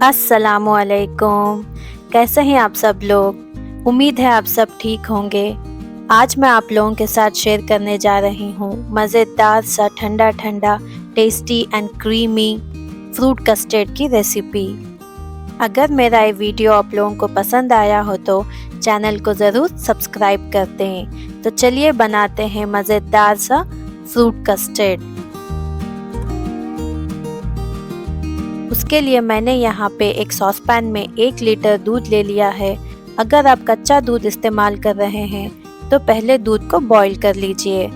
अस्सलामुअलैकुम। कैसे हैं आप सब लोग? उम्मीद है आप सब ठीक होंगे। आज मैं आप लोगों के साथ शेयर करने जा रही हूँ मज़ेदार सा ठंडा ठंडा tasty and creamy fruit custard की रेसिपी। अगर मेरा ये वीडियो आप लोगों को पसंद आया हो तो चैनल को ज़रूर सब्सक्राइब कर दें। तो चलिए बनाते हैं मज़ेदार सा फ्रूट कस्टर्ड। उसके लिए मैंने यहाँ पे एक सॉसपैन में 1 लीटर दूध ले लिया है। अगर आप कच्चा दूध इस्तेमाल कर रहे हैं तो पहले दूध को बॉईल कर लीजिए।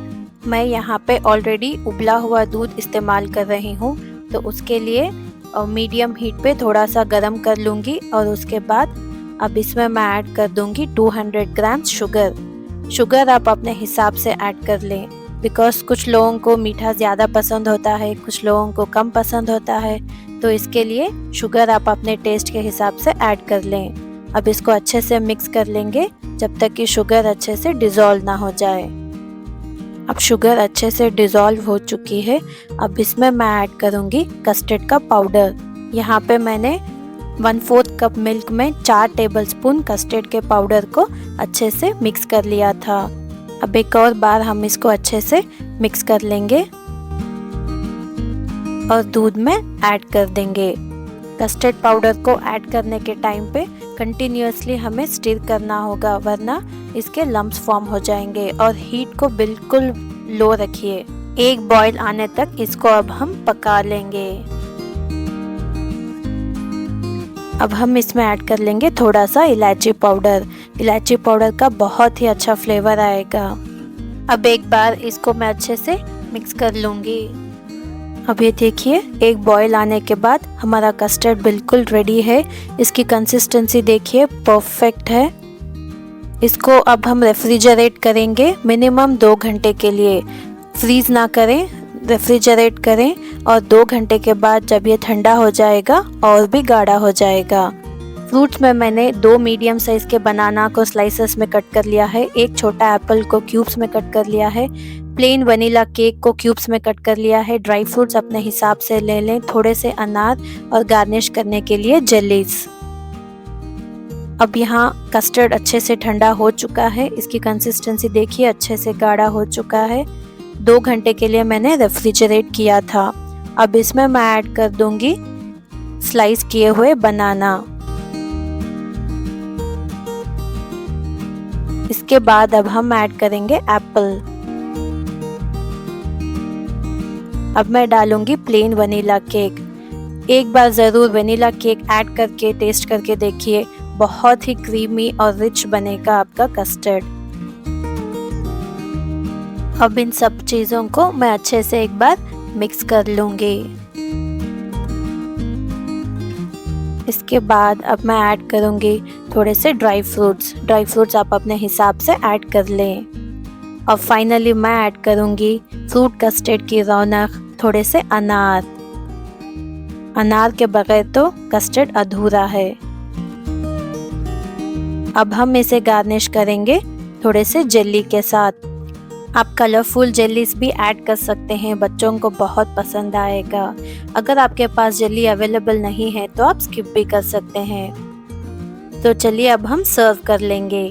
मैं यहाँ पे ऑलरेडी उबला हुआ दूध इस्तेमाल कर रही हूँ, तो उसके लिए मीडियम हीट पे थोड़ा सा गर्म कर लूँगी और उसके बाद अब इसमें मैं ऐड कर दूँगी 200 ग्राम शुगर आप अपने हिसाब से ऐड कर लें, बिकॉज़ कुछ लोगों को मीठा ज़्यादा पसंद होता है, कुछ लोगों को कम पसंद होता है, तो इसके लिए शुगर आप अपने टेस्ट के हिसाब से ऐड कर लें। अब इसको अच्छे से मिक्स कर लेंगे जब तक कि शुगर अच्छे से डिज़ोल्व ना हो जाए। अब शुगर अच्छे से डिज़ोल्व हो चुकी है। अब इसमें मैं ऐड करूँगी कस्टर्ड का पाउडर। यहाँ पे मैंने 1/4 कप मिल्क में 4 टेबलस्पून कस्टर्ड के पाउडर को अच्छे से मिक्स कर लिया था। अब एक और बार हम इसको अच्छे से मिक्स कर लेंगे और दूध में ऐड कर देंगे। कस्टर्ड पाउडर को ऐड करने के टाइम पे कंटिन्यूअसली हमें स्टिर करना होगा, वरना इसके लम्प्स फॉर्म हो जाएंगे। और हीट को बिल्कुल लो रखिए। एक बॉईल आने तक इसको अब हम पका लेंगे। अब हम इसमें ऐड कर लेंगे थोड़ा सा इलायची पाउडर। इलायची पाउडर का बहुत ही अच्छा फ्लेवर आएगा। अब एक बार इसको मैं अच्छे से मिक्स कर लूँगी। अब ये देखिए, एक बॉईल आने के बाद हमारा कस्टर्ड बिल्कुल रेडी है। इसकी कंसिस्टेंसी देखिए, परफेक्ट है। इसको अब हम रेफ्रिजरेट करेंगे मिनिमम 2 घंटे के लिए। फ्रीज ना करें, रेफ्रिजरेट करें और 2 घंटे के बाद जब ये ठंडा हो जाएगा और भी गाढ़ा हो जाएगा। फ्रूट्स में मैंने 2 मीडियम साइज़ के बनाना को स्लाइसेस में कट कर लिया है, एक छोटा एप्पल को क्यूब्स में कट कर लिया है, प्लेन वनीला केक को क्यूब्स में कट कर लिया है। ड्राई फ्रूट्स अपने हिसाब से ले लें, थोड़े से अनार और गार्निश करने के लिए जेलीज। अब यहाँ कस्टर्ड अच्छे से ठंडा हो चुका है। इसकी कंसिस्टेंसी देखिए, अच्छे से गाढ़ा हो चुका है। 2 घंटे के लिए मैंने रेफ्रिजरेट किया था। अब इसमें मैं ऐड कर दूंगी स्लाइस किए हुए बनाना। इसके बाद अब हम ऐड करेंगे एप्पल। अब मैं डालूंगी प्लेन वनीला केक। एक बार ज़रूर वनीला केक ऐड करके टेस्ट करके देखिए, बहुत ही क्रीमी और रिच बनेगा आपका कस्टर्ड। अब इन सब चीज़ों को मैं अच्छे से एक बार मिक्स कर लूँगी। इसके बाद अब मैं ऐड करूँगी थोड़े से ड्राई फ्रूट्स आप अपने हिसाब से ऐड कर लें। और फाइनली मैं ऐड करूँगी फ्रूट कस्टर्ड की रौनक, थोड़े से अनार के बगैर तो कस्टर्ड अधूरा है। अब हम इसे गार्निश करेंगे थोड़े से जेली के साथ। आप कलरफुल जेलीज भी ऐड कर सकते हैं, बच्चों को बहुत पसंद आएगा। अगर आपके पास जेली अवेलेबल नहीं है तो आप स्किप भी कर सकते हैं। तो चलिए अब हम सर्व कर लेंगे।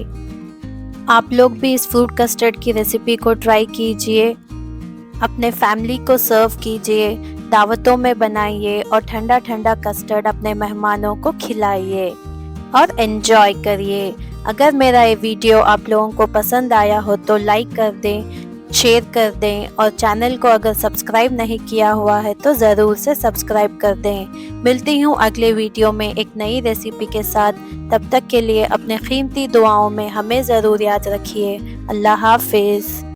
आप लोग भी इस फ्रूट कस्टर्ड की रेसिपी को ट्राई कीजिए, अपने फैमिली को सर्व कीजिए, दावतों में बनाइए और ठंडा ठंडा कस्टर्ड अपने मेहमानों को खिलाइए और एंजॉय करिए। अगर मेरा ये वीडियो आप लोगों को पसंद आया हो तो लाइक कर दें, शेयर कर दें और चैनल को अगर सब्सक्राइब नहीं किया हुआ है तो ज़रूर से सब्सक्राइब कर दें। मिलती हूँ अगले वीडियो में एक नई रेसिपी के साथ। तब तक के लिए अपने कीमती दुआओं में हमें ज़रूर याद रखिए। अल्लाह हाफिज़।